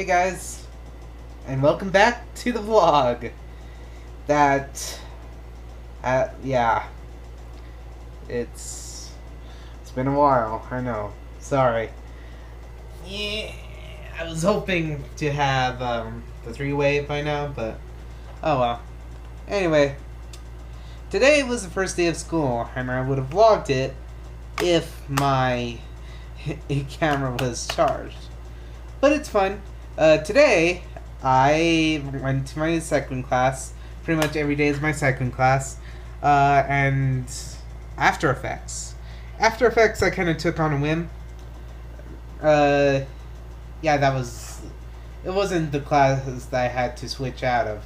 Hey guys, and welcome back to the vlog. Yeah, it's been a while. I know. Sorry. Yeah, I was hoping to have the three-way by now, but oh well. Anyway, today was the first day of school, and I would have vlogged it if my camera was charged. But it's fun. Today, I went to my second class. Pretty much every day is my second class. And After Effects. After Effects I kind of took on a whim. Yeah, it wasn't the class that I had to switch out of.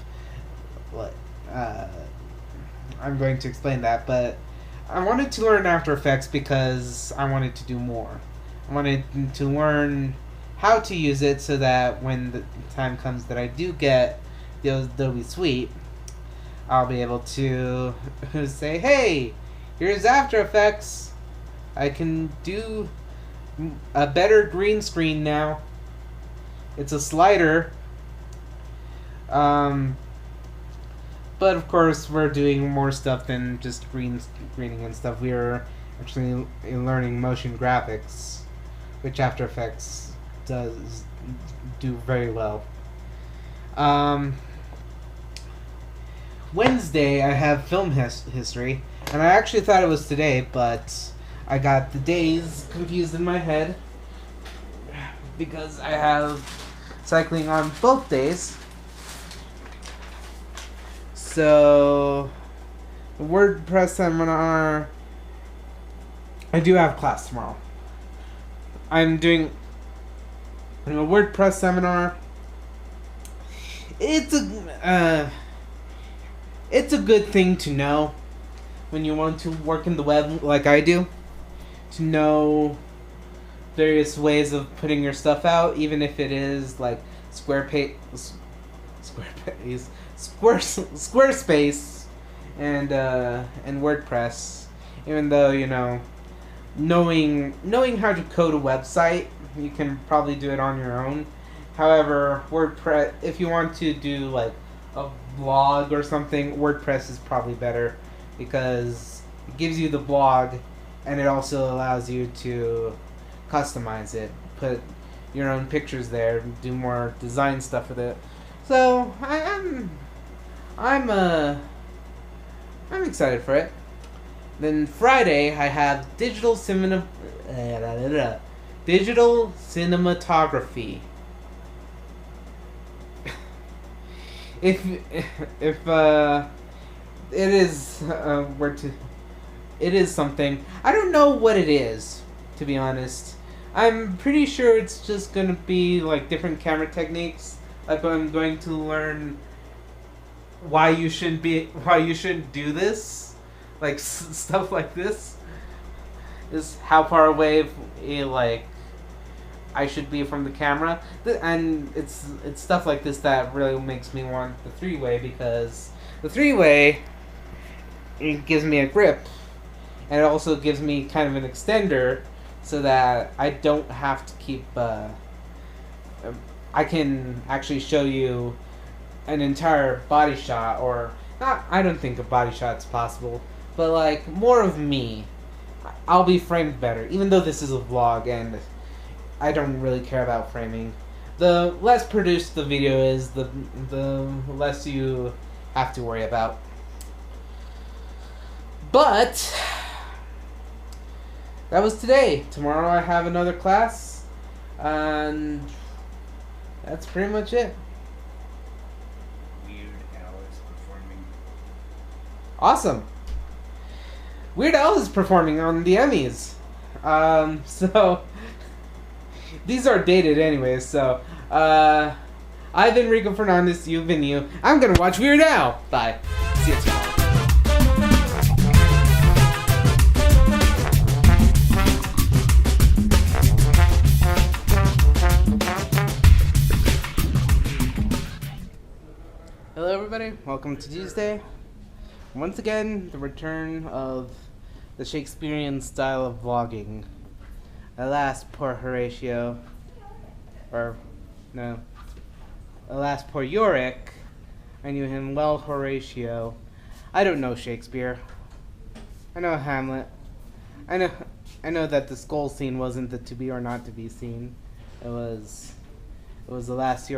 What? I'm going to explain that, but I wanted to learn After Effects because I wanted to do more. I wanted to learn how to use it so that when the time comes that I do get the Adobe Suite, I'll be able to say, hey, here's After Effects. I can do a better green screen now. It's a slider. But of course, we're doing more stuff than just greening and stuff. We are actually learning motion graphics, which After Effects does do very well. Wednesday I have film history, and I actually thought it was today, but I got the days confused in my head because I have cycling on both days. So, the WordPress seminar, I do have class tomorrow. I'm doing a WordPress seminar. It's a good thing to know when you want to work in the web like I do. To know various ways of putting your stuff out, even if it is like Squarespace and WordPress. Even though, you know, knowing how to code a website, you can probably do it on your own. However, WordPress, if you want to do like a blog or something, WordPress is probably better because it gives you the blog and it also allows you to customize it, put your own pictures there, do more design stuff with it. So I'm excited for it. Then Friday I have digital cinematography. If it is something. I don't know what it is, to be honest. I'm pretty sure it's just gonna be like different camera techniques. Like I'm going to learn why you shouldn't do this, like stuff like this. Is how far away like I should be from the camera, and it's stuff like this that really makes me want the three-way, because the three-way, it gives me a grip, and it also gives me kind of an extender so that I don't have to keep. I can actually show you an entire body shot, or not. I don't think a body shot's possible, but like more of me. I'll be framed better, even though this is a vlog and I don't really care about framing. The less produced the video is, the less you have to worry about. But that was today. Tomorrow I have another class, and that's pretty much it. Weird Al is performing. Awesome. Weird Al is performing on the Emmys. So these are dated anyways, so I've been Rico Fernandez, you've been you. I'm gonna watch Weird Al. Bye. See you tomorrow. Hello everybody, welcome to Tuesday. Once again, the return of the Shakespearean style of vlogging. Alas, poor Horatio. Or, no, Alas, poor Yorick. I knew him well, Horatio. I don't know Shakespeare. I know Hamlet. I know I know that the skull scene wasn't the to be or not to be scene. It was the last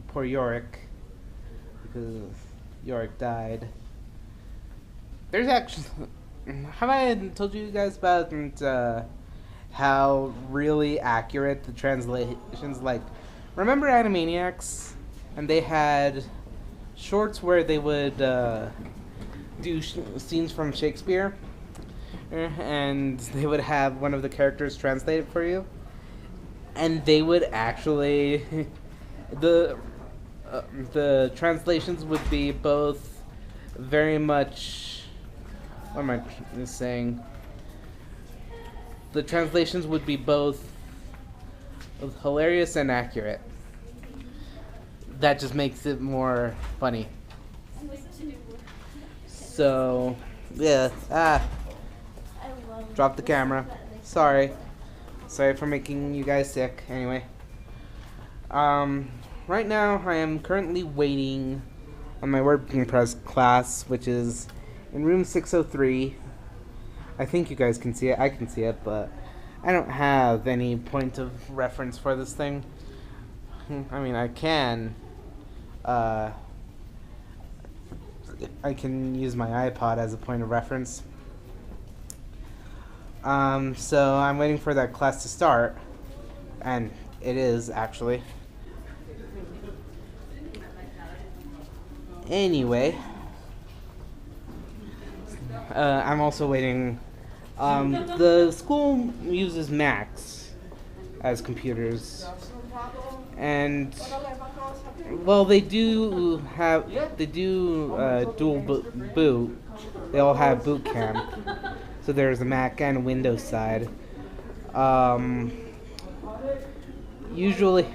poor Yorick, because Yorick died. There's actually, have I told you guys about how really accurate the translations? Like, remember Animaniacs, and they had shorts where they would do scenes from Shakespeare, and they would have one of the characters translate it for you, and they would actually the translations would be both very much, what am I saying? The translations would be both hilarious and accurate. That just makes it more funny. So, yeah. Drop the camera. Sorry for making you guys sick. Anyway, right now I am currently waiting on my WordPress class, which is in room 603. I think you guys can see it. I can see it, but I don't have any point of reference for this thing. I mean, I can use my iPod as a point of reference. So I'm waiting for that class to start, and it is actually. Anyway, I'm also waiting. The school uses Macs as computers, and well, they do dual boot. They all have boot camp. So there's a Mac and a Windows side. Usually,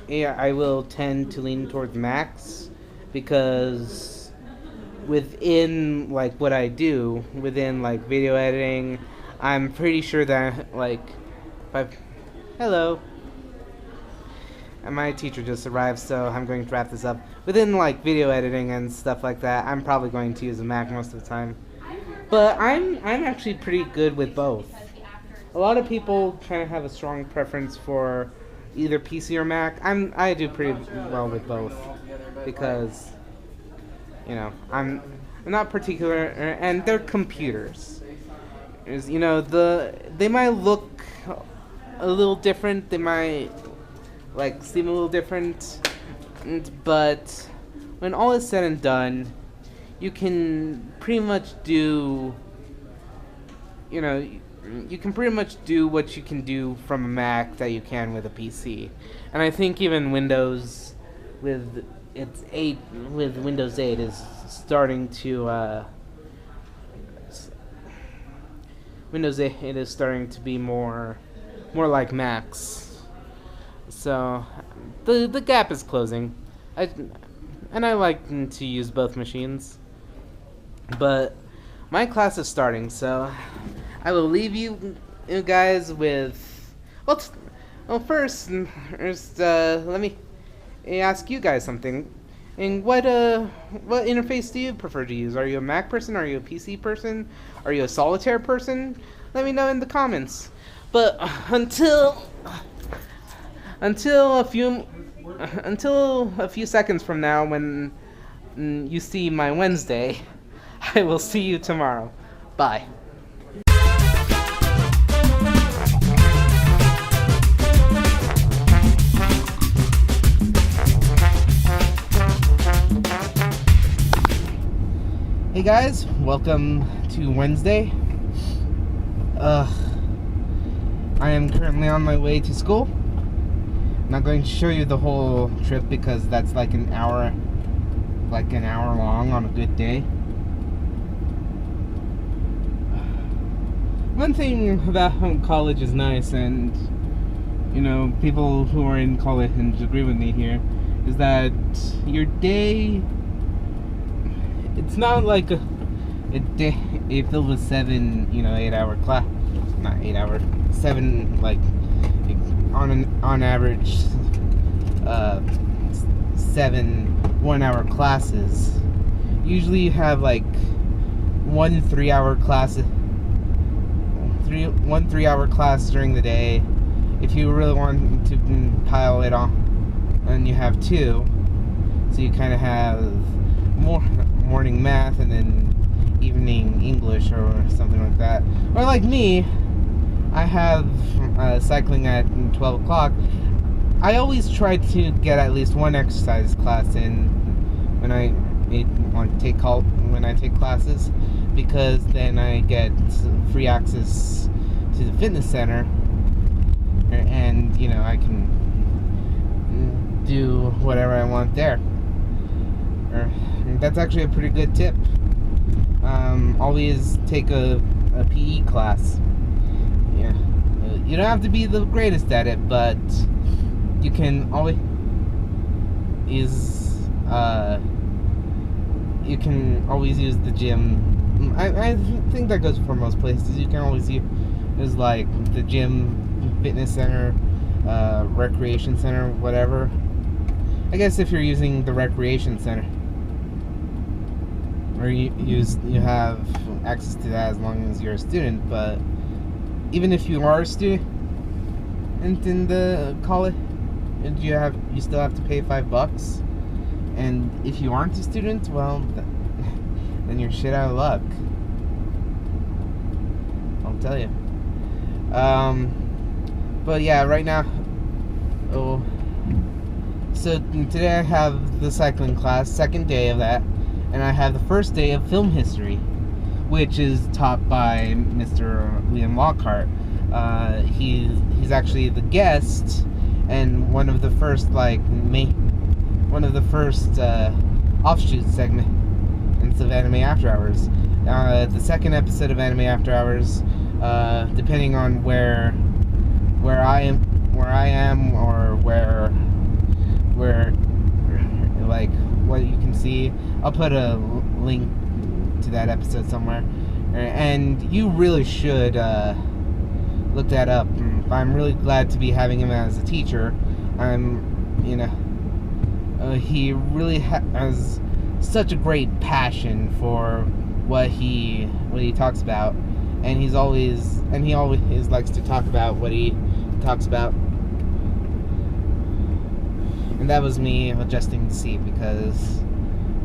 yeah, I will tend to lean towards Macs, because within like what I do, within like video editing, I'm pretty sure that like hello. And my teacher just arrived, so I'm going to wrap this up. Within like video editing and stuff like that, I'm probably going to use a Mac most of the time. But I'm actually pretty good with both. A lot of people kind of have a strong preference for either PC or Mac. I do pretty well with both, because I'm not particular, and they're computers. They might look a little different. They might like seem a little different, but when all is said and done, you can pretty much do, you can pretty much do what you can do from a Mac that you can with a PC. And I think even Windows, with Windows 8 is starting to, Windows 8 is starting to be more like Macs. So, the gap is closing. I like to use both machines. But my class is starting, so I will leave you guys with, first let me ask you guys something. And what interface do you prefer to use? Are you a Mac person? Are you a PC person? Are you a solitaire person? Let me know in the comments. But until a few seconds from now, when you see my Wednesday, I will see you tomorrow. Bye. Hey guys, welcome to Wednesday. I am currently on my way to school. I'm not going to show you the whole trip, because that's like an hour long on a good day. One thing about college is nice, and people who are in college and agree with me here, is that your day, it's not like a day filled with 7 8-hour class, not 8 hour, 7, like on average 7 1-hour classes. Usually you have like one 3-hour class, one 3-hour class during the day. If you really want to pile it on, and you have 2, so you kind of have morning math and then evening English or something like that. Or like me, I have cycling at 12 o'clock. I always try to get at least one exercise class in when I take classes, because then I get free access to the fitness center, and I can do whatever I want there. That's actually a pretty good tip. Always take a PE class. Yeah, you don't have to be the greatest at it, but you can always use the gym. I think that goes for most places. You can always use like the gym, fitness center, recreation center, whatever. I guess if you're using the recreation center, or you have access to that as long as you're a student. But even if you are a student in the college, you still have to pay $5. And if you aren't a student, well, then you're shit out of luck. I'll tell you. But yeah, right now. So today I have the cycling class, second day of that, and I have the first day of film history, which is taught by Mr. Liam Lockhart. He's actually the guest, and one of the first offshoot segments of Anime After Hours. The second episode of Anime After Hours, depending on where I am, or where like what you can see, I'll put a link to that episode somewhere, and you really should look that up. I'm really glad to be having him as a teacher. He really has such a great passion for what he talks about, and he always likes to talk about what he talks about. And that was me adjusting the seat because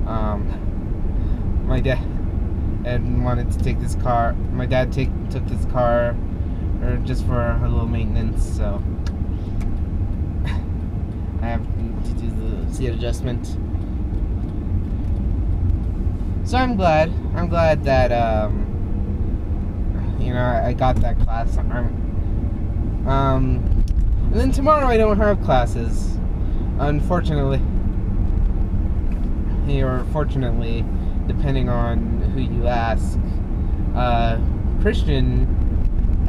my dad wanted to take this car. My dad took this car just for a little maintenance, so I have to do the seat adjustment. So I'm glad that I got that class. And then tomorrow I don't have classes, unfortunately, or fortunately, depending on who you ask. Christian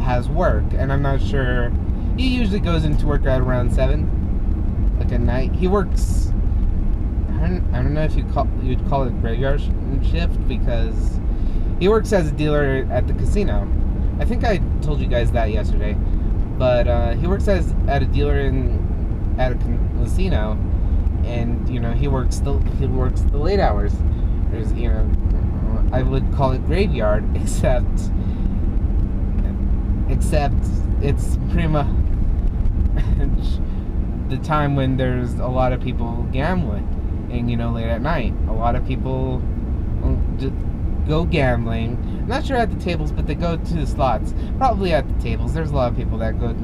has work, and I'm not sure. He usually goes into work at around 7, like at night. He works. I don't know if you'd call it graveyard shift, because he works as a dealer at the casino. I think I told you guys that yesterday, but he works at a dealer at a casino, and he works the late hours. There's I would call it graveyard, except it's pretty much the time when there's a lot of people gambling, and late at night, a lot of people just go gambling. I'm not sure at the tables, but they go to the slots. Probably at the tables. There's a lot of people that go, to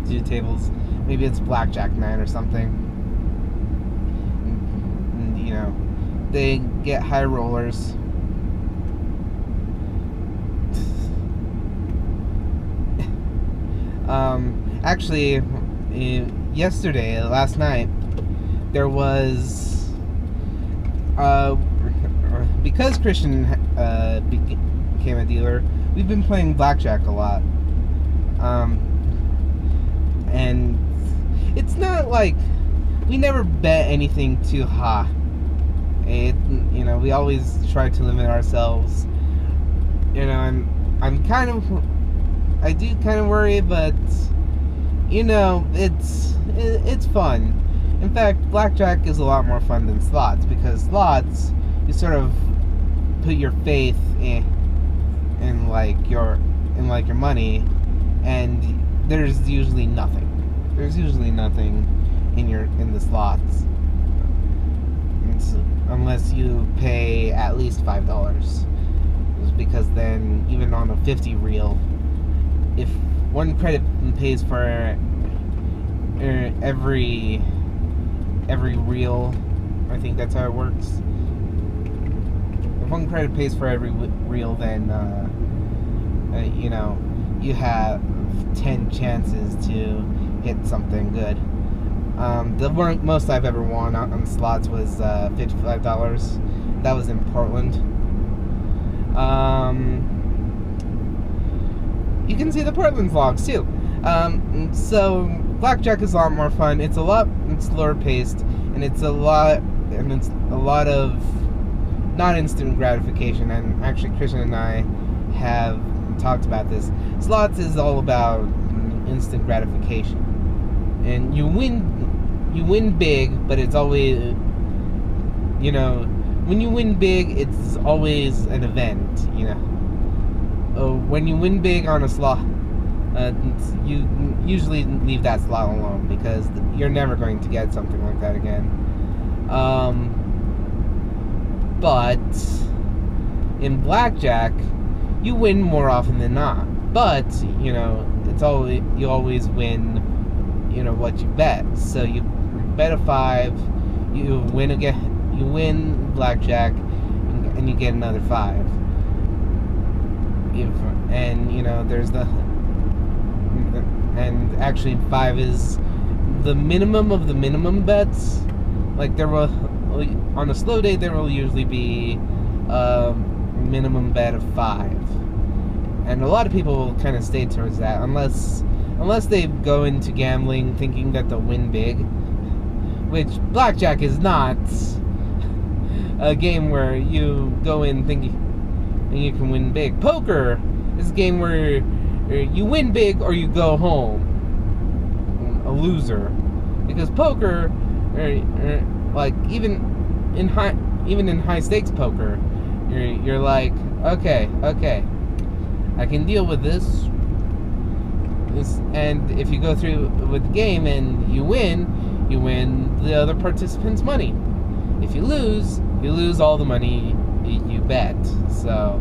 the tables. Maybe it's blackjack night or something. And, they get high rollers. Actually, last night, there was, because Christian became a dealer, we've been playing blackjack a lot. And it's not like, we never bet anything too high. We always try to limit ourselves. I do kind of worry, but it's fun. In fact, blackjack is a lot more fun than slots, because slots, you sort of put your faith in like your money, and there's usually nothing. There's usually nothing in the slots, unless you pay at least $5. Because then, even on a 50 reel, if one credit pays for every reel, I think that's how it works. If one credit pays for every reel, then you have 10 chances to hit something good. The most I've ever won on slots was $55. That was in Portland. You can see the Portland vlogs too. So blackjack is a lot more fun. It's slower paced, and it's a lot of not instant gratification. And actually, Christian and I have talked about this. Slots is all about instant gratification, and you win big, but it's always, when you win big, it's always an event, when you win big on a slot, you usually leave that slot alone, because you're never going to get something like that again. But in blackjack, you win more often than not. But it's always, you always win, what you bet. So you bet a 5, you win again. You win blackjack, and you get another 5. There's and actually 5 is the minimum of the minimum bets. Like, there will, on a slow day, there will usually be a minimum bet of 5, and a lot of people will kind of stay towards that, unless they go into gambling thinking that they'll win big, which blackjack is not a game where you go in thinking you can win big. Poker is a game where you win big or you go home a loser, because poker, like even in high stakes poker, you're like, okay, I can deal with this, and if you go through with the game and you win the other participants' money. If you lose all the money you bet. So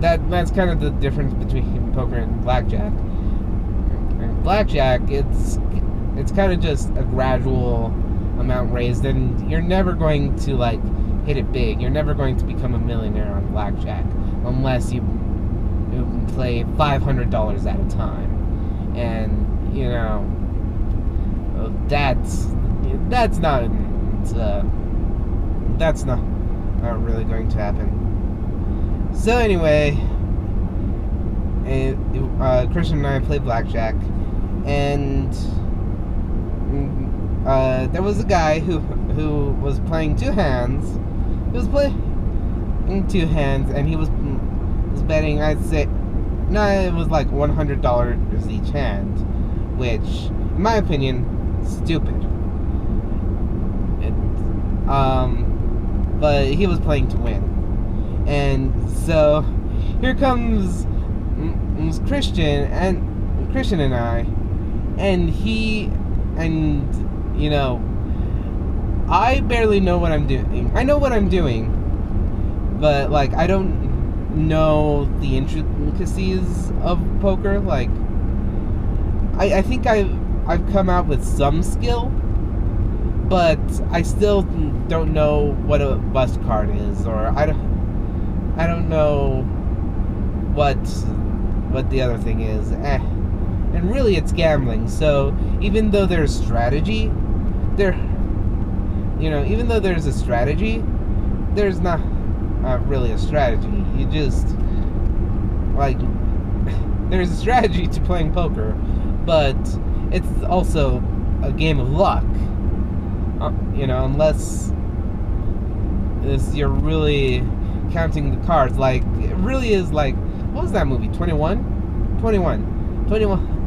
that's kind of the difference between poker and blackjack. Blackjack, it's kind of just a gradual amount raised, and you're never going to like hit it big. You're never going to become a millionaire on blackjack unless you play $500 at a time, and that's not really going to happen. So anyway, Christian and I played blackjack, and there was a guy who was playing 2 hands. He was playing 2 hands, and he was betting, I'd say, no, it was like $100 each hand, which, in my opinion, is stupid. But he was playing to win. And so here comes Christian and I, and I barely know what I'm doing. I know what I'm doing, but like I don't know the intricacies of poker. Like I think I've come out with some skill, but I still don't know what a bust card is, or I don't know what the other thing is. And really, it's gambling. So even though there's strategy, even though there's a strategy, there's not really a strategy. You just like there's a strategy to playing poker, but it's also a game of luck. Unless you're really counting the cards. Like, it really is like, what was that movie? 21,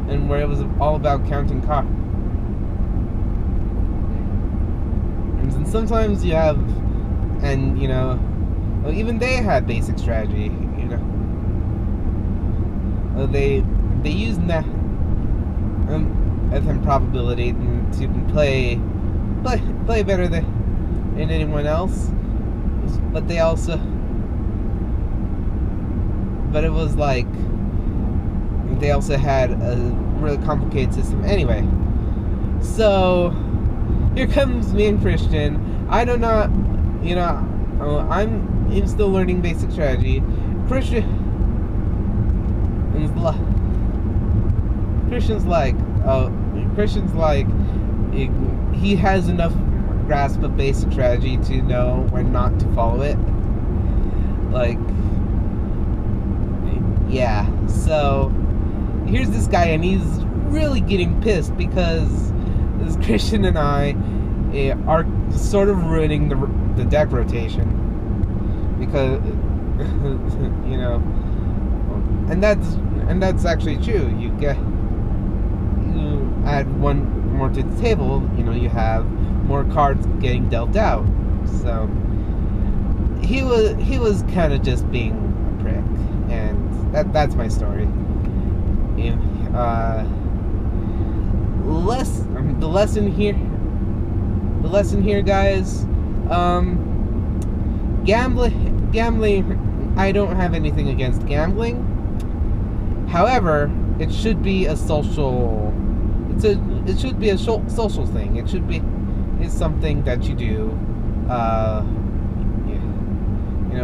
and where it was all about counting cards. and sometimes you have, and well, even they had basic strategy. They use FM probability to play better than anyone else, but they also, but it was like they also had a really complicated system anyway. So here comes me and Christian. I do not, I'm still learning basic strategy. Christian's like, he has enough grasp of basic strategy to know when not to follow it. Like, yeah. So here's this guy, and he's really getting pissed because this Christian and I are sort of ruining the deck rotation because and that's actually true. You add one more to the table, you have more cards getting dealt out. So he was kind of just being a prick, and that's my story. The lesson here, guys. Gambling. I don't have anything against gambling. However, it should be a social. It should be a social thing. It's something that you do,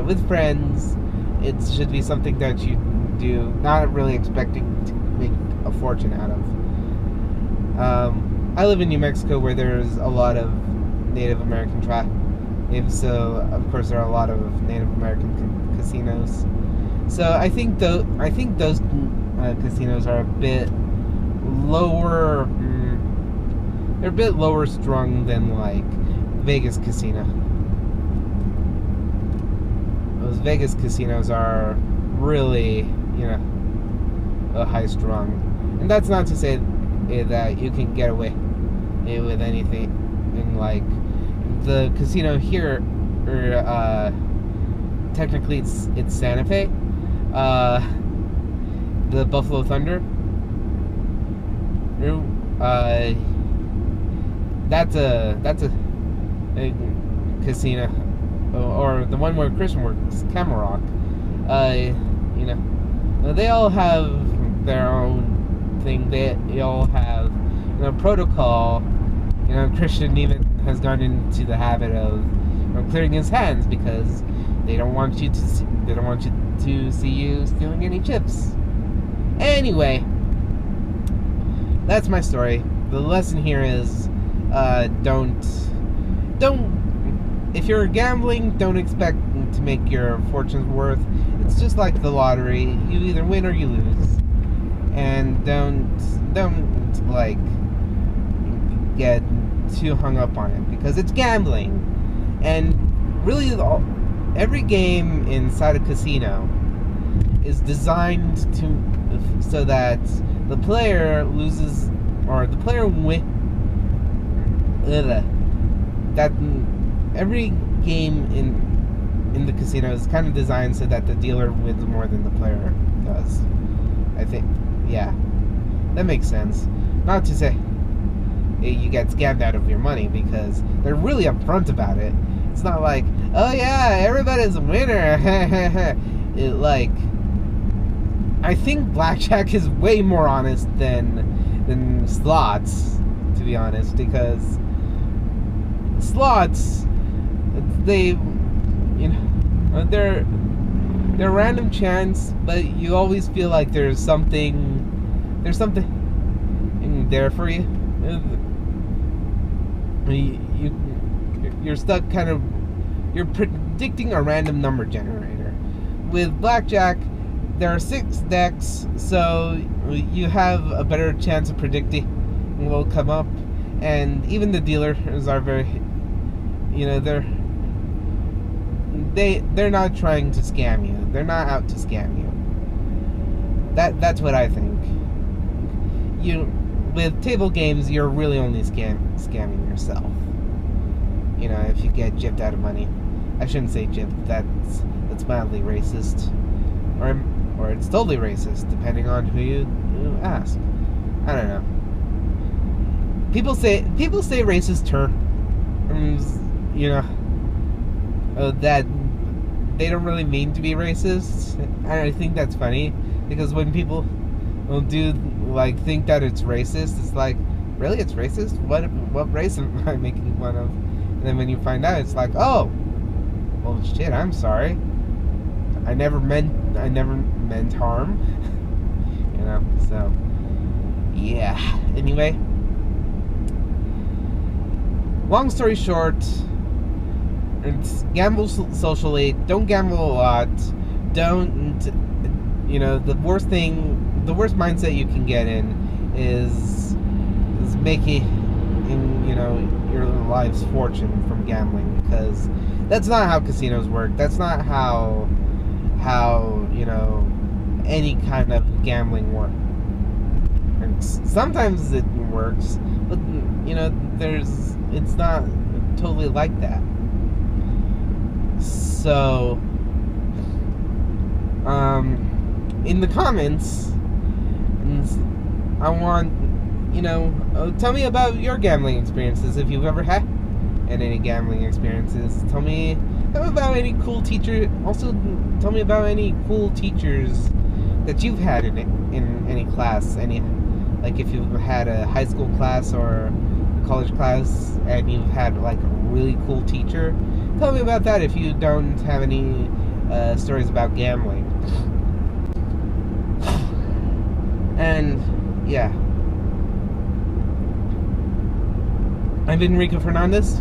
with friends. It should be something that you do, not really expecting to make a fortune out of. I live in New Mexico, where there's a lot of Native American tribes, so of course there are a lot of Native American casinos. So I think those casinos are a bit lower. They're a bit lower strung than like Vegas casino. Those Vegas casinos are really, high strung, and that's not to say that you can get away with anything. Like the casino here, technically it's Santa Fe, the Buffalo Thunder. That's a casino, or the one where Christian works, Camerock. They all have their own thing. They all have protocol. Christian even has gone into the habit of clearing his hands because they don't want you to see you stealing any chips. Anyway, that's my story. The lesson here is don't if you're gambling, don't expect to make your fortune's worth. It's just like the lottery. You either win or you lose. And don't like get too hung up on it because it's gambling. And really every game inside a casino is designed so that the player loses or the player that every game in the casino is kind of designed so that the dealer wins more than the player does. I think, yeah, that makes sense. Not to say you get scammed out of your money, because they're really upfront about it. It's not like, oh yeah, everybody's a winner. I think blackjack is way more honest than slots, to be honest, because slots, they're random chance, but you always feel like there's something there for you. You're stuck you're predicting a random number generator. With blackjack, there are 6 decks, so you have a better chance of predicting what will come up, and even the dealers are very, they're not trying to scam you. They're not out to scam you. That's what I think. With table games, you're really only scamming yourself. if you get gypped out of money. I shouldn't say gypped. That's mildly racist, or it's totally racist, depending on who you ask. I don't know. People say racist terms, that they don't really mean to be racist. And I think that's funny, because when people will think that it's racist, it's like, really, it's racist? What race am I making fun of? And then when you find out, it's like, oh, well, shit, I'm sorry. I never meant harm. So yeah. Anyway, long story short, it's gamble socially. Don't gamble a lot. Don't. The worst mindset you can get in is making your life's fortune from gambling, because that's not how casinos work. That's not how any kind of gambling works. And sometimes it works, but it's not totally like that. So in the comments, I want tell me about your gambling experiences, if you've ever had any gambling experiences. Tell me about any cool teacher. Also, tell me about any cool teachers that you've had in any class. Like if you've had a high school class or a college class and you've had like a really cool teacher. Tell me about that if you don't have any stories about gambling. And yeah. I've been Enrico Fernandez,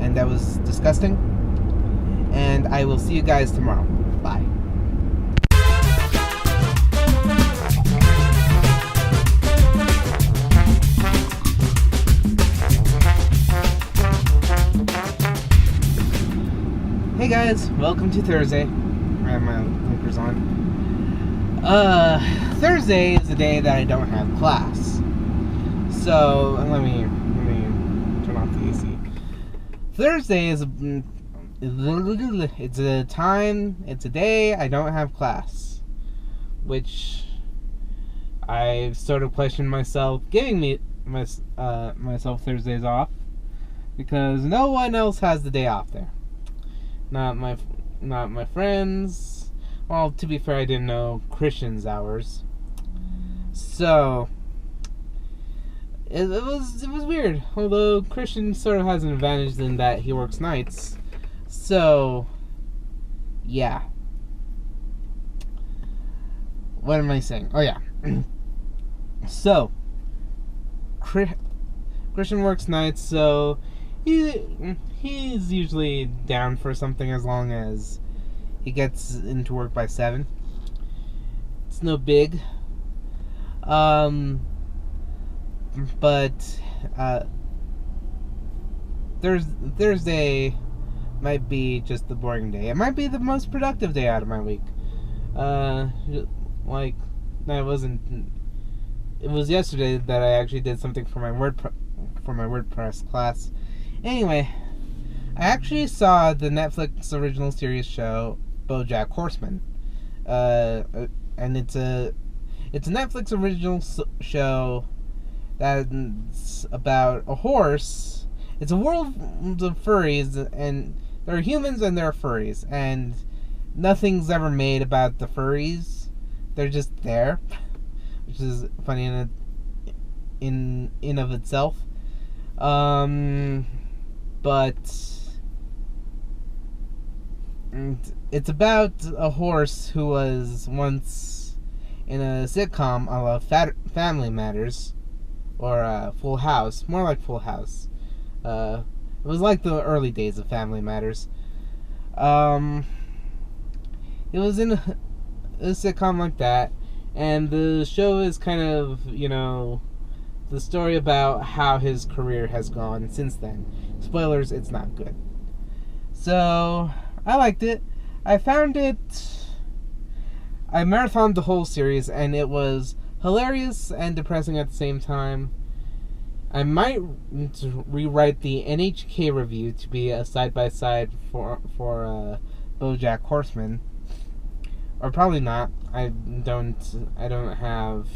and that was disgusting, and I will see you guys tomorrow. Bye. Hey guys, welcome to Thursday. I have my blinkers on. Thursday is the day that I don't have class. So let me turn off the AC. Thursday is it's a day I don't have class, which I sort of questioned myself giving myself Thursdays off, because no one else has the day off there. Not my friends. Well, to be fair, I didn't know Christian's hours, so. It was weird, although Christian sort of has an advantage in that he works nights. So, yeah. What am I saying? Oh, yeah. So, Christian works nights, so he's usually down for something as long as he gets into work by 7. It's no big. But Thursday might be just the boring day. It might be the most productive day out of my week. It was yesterday that I actually did something for my WordPress class. Anyway, I actually saw the Netflix original series show BoJack Horseman. And it's a Netflix original show that's about a horse. It's a world of furries, and there are humans and there are furries, and nothing's ever made about the furries. They're just there, which is funny in of itself. But it's about a horse who was once in a sitcom a la Family Matters. Or Full House, more like Full House. It was like the early days of Family Matters. It was in a sitcom like that, and the show is kind of, the story about how his career has gone since then. Spoilers, it's not good. So, I liked it. I marathoned the whole series, and it was hilarious and depressing at the same time. I might rewrite the NHK review to be a side by side for BoJack Horseman, or probably not. I don't have,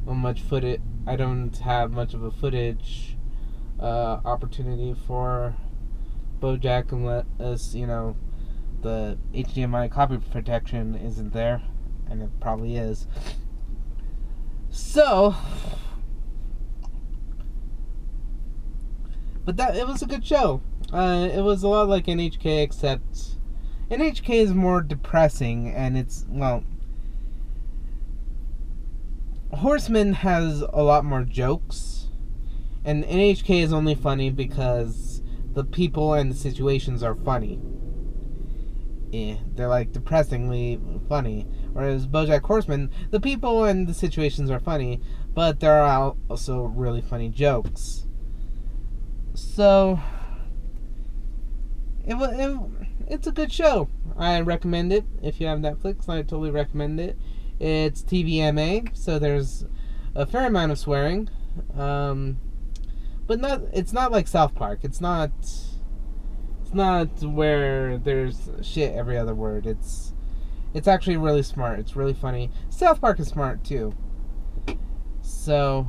much footage. I don't have much of a footage opportunity for BoJack unless the HDMI copy protection isn't there, and it probably is. So, but it was a good show. It was a lot like NHK, except NHK is more depressing, and Horseman has a lot more jokes, and NHK is only funny because the people and the situations are funny. They're like depressingly funny. Whereas BoJack Horseman, the people and the situations are funny, but there are also really funny jokes. So it's a good show. I recommend it. If you have Netflix, I totally recommend it. It's TVMA, so there's a fair amount of swearing, but it's not like South Park. It's not where there's shit every other word. It's actually really smart. It's really funny. South Park is smart too. So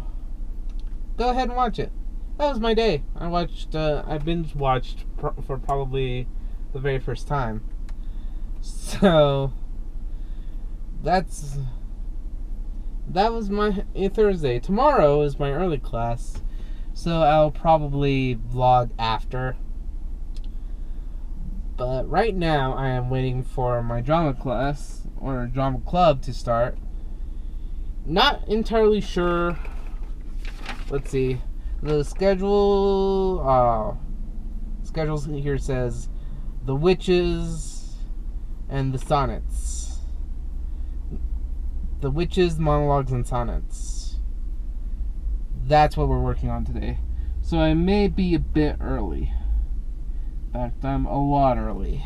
go ahead and watch it. That was my day. I binge watched for probably the very first time. So that was my Thursday. Tomorrow is my early class, so I'll probably vlog after. But right now, I am waiting for my drama class or drama club to start. Not entirely sure. Let's see. The schedule here says The Witches and the Sonnets. The Witches, Monologues, and Sonnets. That's what we're working on today. So I may be a bit early. In fact, I'm a lot early.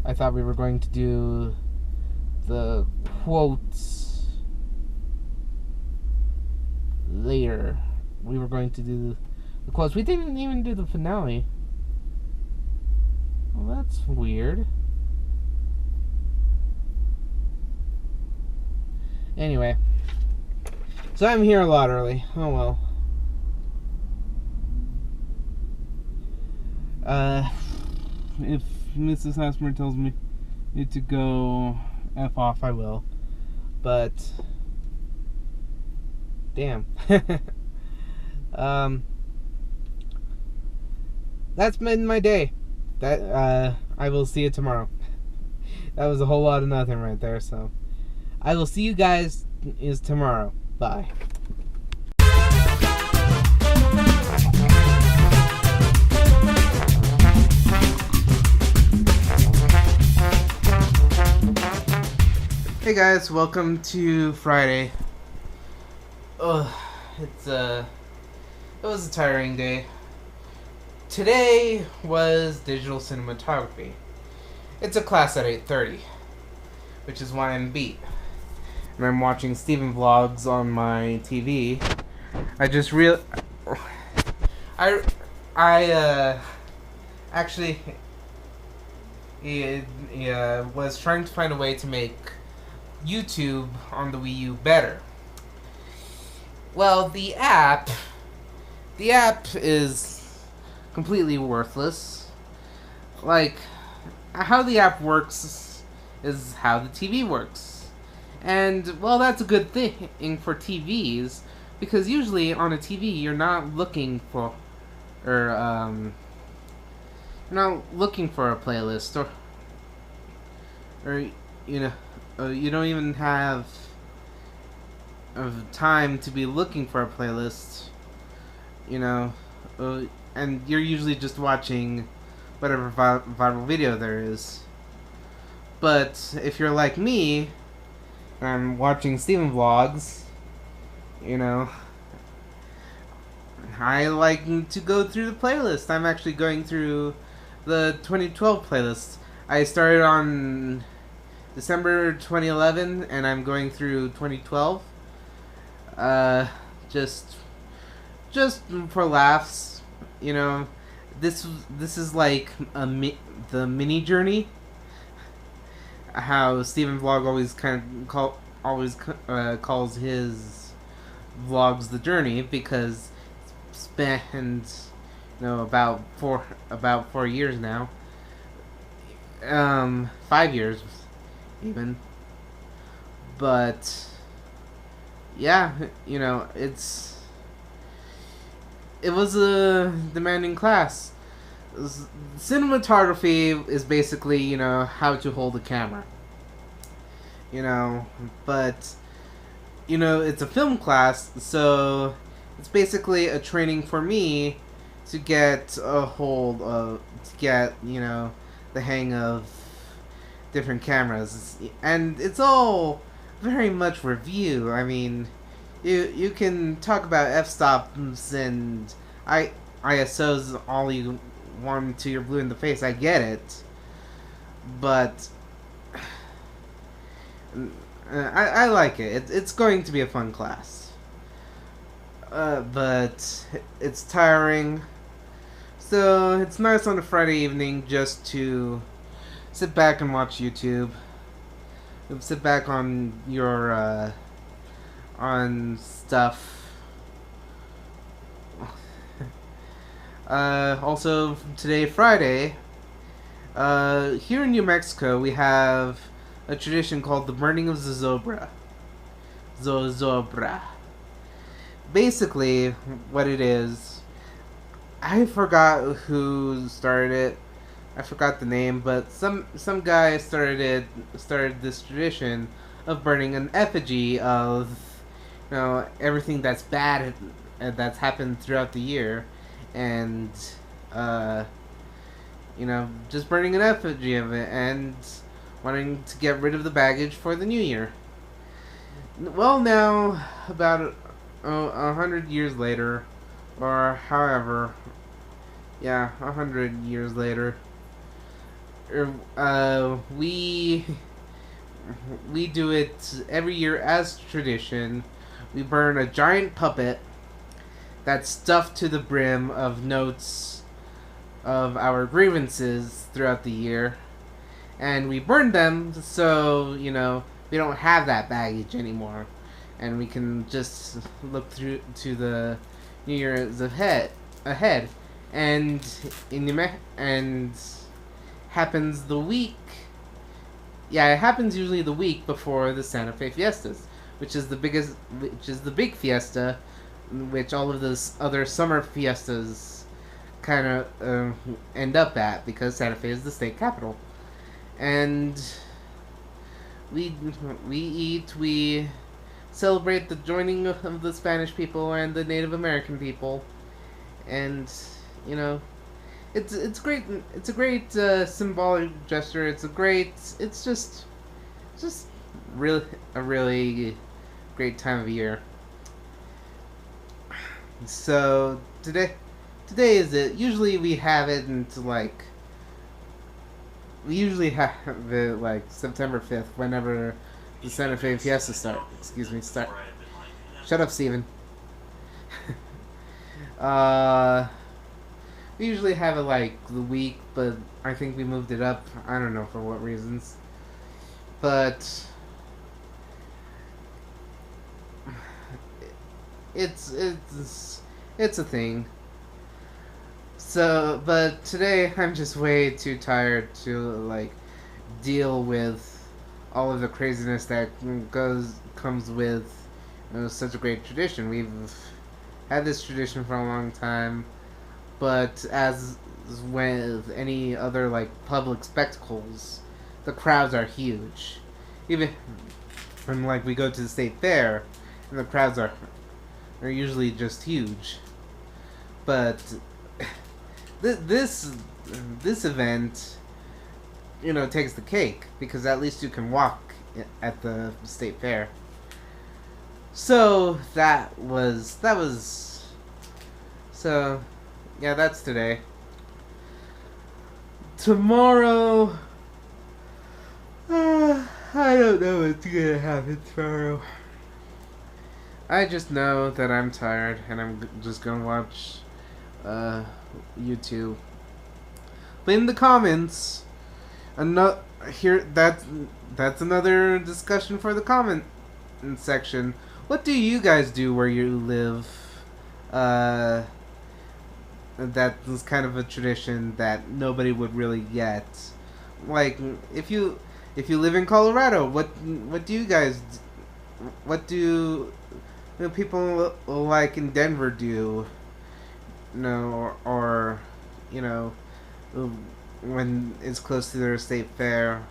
I thought we were going to do the quotes later. We were going to do the quotes. We didn't even do the finale. Well, that's weird. Anyway. So I'm here a lot early. Oh well. If Mrs. Asmer tells me to go F off, I will. But damn. That's been my day. That I will see you tomorrow. That was a whole lot of nothing right there, so I will see you guys tomorrow. Bye. Hey guys, welcome to Friday. It was a tiring day. Today was digital cinematography. It's a class at 8:30, which is why I'm beat. And I'm watching Steven vlogs on my TV. I just actually was trying to find a way to make YouTube on the Wii U better. Well, the app is completely worthless. Like, how the app works is how the TV works. And, well, that's a good thing for TVs, because usually on a TV you're not looking for a playlist, or you don't even have time to be looking for a playlist, and you're usually just watching whatever viral video there is. But if you're like me, and I'm watching Steven vlogs, I like to go through the playlist. I'm actually going through the 2012 playlist. I started on December 2011, and I'm going through 2012. just just for laughs. You know, this is like the mini journey. How Steven Vlog always calls his vlogs the journey because it's spent about 4 years now. 5 years even. But yeah, it was a demanding class. Cinematography is basically, how to hold a camera. But it's a film class, so it's basically a training for me to get the hang of different cameras. And it's all very much review. I mean, you can talk about f-stops and ISOs all you want until you're blue in the face. I get it, but I like it. It's going to be a fun class, but it's tiring. So it's nice on a Friday evening just to sit back and watch YouTube. Sit back on your on stuff. Also, today, Friday, here in New Mexico, we have a tradition called the burning of Zozobra. Zozobra. Basically, what it is, I forgot who started it. I forgot the name, but some guy started this tradition of burning an effigy of everything that's bad that's happened throughout the year, and just burning an effigy of it and wanting to get rid of the baggage for the new year. Well, now about 100 years later, or however, 100 years later. We do it every year as tradition. We burn a giant puppet that's stuffed to the brim of notes of our grievances throughout the year, and we burn them so we don't have that baggage anymore, and we can just look through to the New Year's ahead. And happens the week. Yeah, it happens usually the week before the Santa Fe Fiestas, which is the big fiesta, which all of those other summer fiestas kind of end up at, because Santa Fe is the state capital. And we eat, we celebrate the joining of the Spanish people and the Native American people, and it's great. It's a great symbolic gesture. It's just really a really great time of year. So today is it. Usually we have it we usually have it like September 5th, whenever the Santa Fe Fiesta start. Shut up, Steven. We usually have it like the week, but I think we moved it up. I don't know for what reasons. But it's a thing. So, but today I'm just way too tired to deal with all of the craziness that comes with such a great tradition. We've had this tradition for a long time. But as with any other public spectacles, the crowds are huge. Even when we go to the state fair, and the crowds are usually just huge. But this event, takes the cake, because at least you can walk at the state fair. So so. Yeah, that's today. Tomorrow, I don't know what's gonna happen tomorrow. I just know that I'm tired and just gonna watch YouTube. But in the comments, here that's another discussion for the comment section. What do you guys do where you live? Uh, that's kind of a tradition that nobody would really get. Like if you live in Colorado, what do you guys what do people like in Denver do? No, or you know, when it's close to their state fair.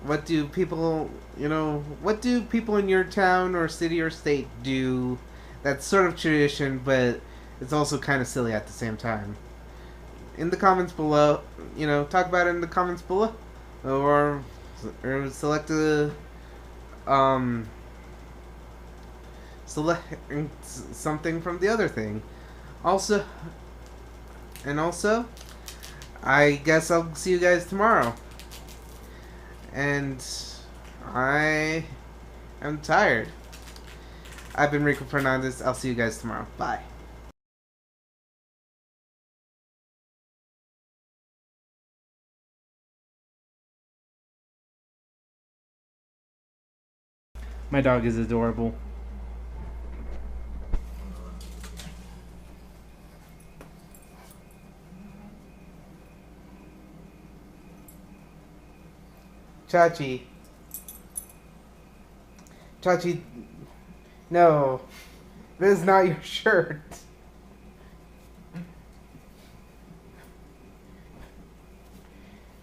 What do people, what do people in your town or city or state do that's sort of tradition, but it's also kind of silly at the same time? In the comments below, talk about it in the comments below. Or select um, select something from the other thing. Also, I guess I'll see you guys tomorrow. And I am tired. I've been Rico Fernandez. I'll see you guys tomorrow. Bye. My dog is adorable. Chachi. Chachi, no. This is not your shirt.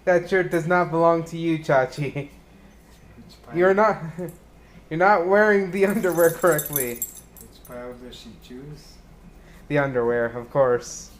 That shirt does not belong to you, Chachi. You're not you're not wearing the underwear correctly. Which pile does she choose? The underwear, of course.